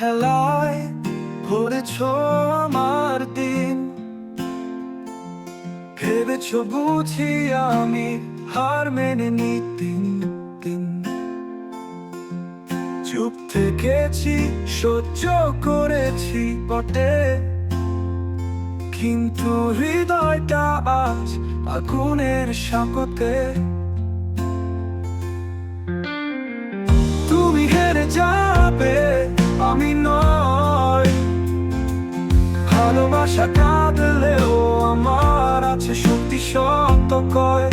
অবহেলায় ভরেছ আমার দিন। ভেবেছ বুঝি আমি হার মেনে নিতে, চুপ থেকেছি, সহ্য করেছি বটে, কিন্তু হৃদয়টা আজ আগুনের সাগরে। তুমি হেরে যাবে, আমি নয়। ভালোবাসা কাঁদলেও আমার আছে শক্তি সত্য কয়।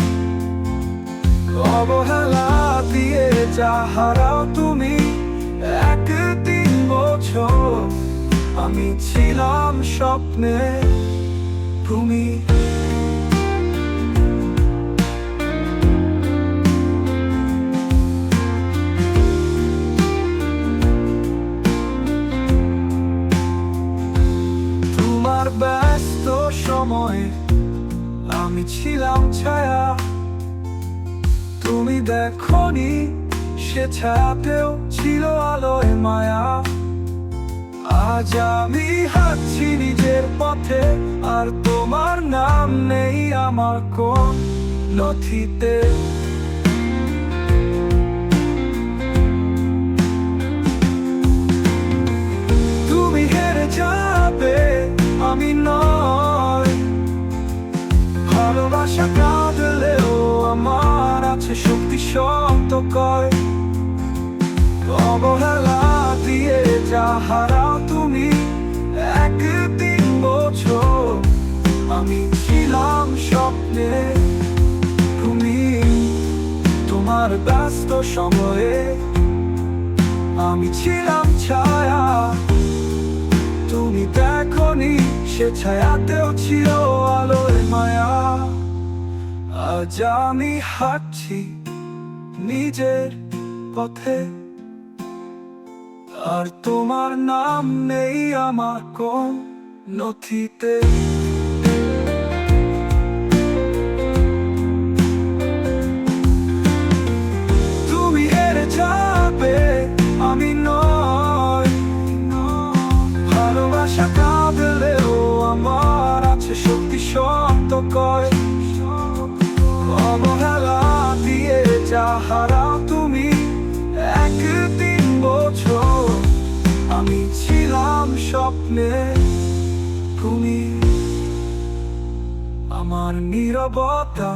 অবহেলা দিয়ে যা হারাও তুমি, একদিন বোঝো আমি ছিলাম স্বপ্নে তুমি। তোমার ব্যস্ত সময়ে আমি ছিলাম ছায়া, তুমি দেখোনি সে ছায়াতেও ছিল আলোয় মায়া। আজ আমি হাঁটছি নিজের পথে, আর তোমার নাম নেই আমার কোন নথিতে। তুমি হেরে যাবে, আমি নয়। ভালোবাসা কাঁদলেও আমার আছে শক্তি সত্য কয়। অবহেলা দিয়ে যা হারাও তুমি, একদিন বোঝো আমি ছিলাম স্বপ্নে তুমি। তোমার ব্যস্ত সময়ে আমি ছিলাম ছায়া, তুমি দেখোনি সে ছায়াতেও ছিল আলোয় মায়া। আজ আমি হাঁটছি নিজের পথে, আর তোমার নাম নেই আমার কোন নথিতে। তুমি হেরে যাবে, আমি নয়। ভালোবাসা কাঁদলেও আমার আছে শক্তি সত্য কয়। অবহেলা দিয়ে যা হারাও তুমি, একদিন বোঝো আমি ছিলাম স্বপ্নে তুমি। আমার নীরবতা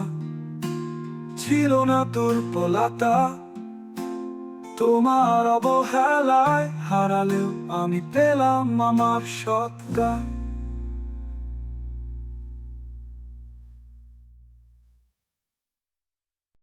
ছিল না দুর্বলতা, তোমার অবহেলায় হারালেও আমি পেলাম আমার সত্তা।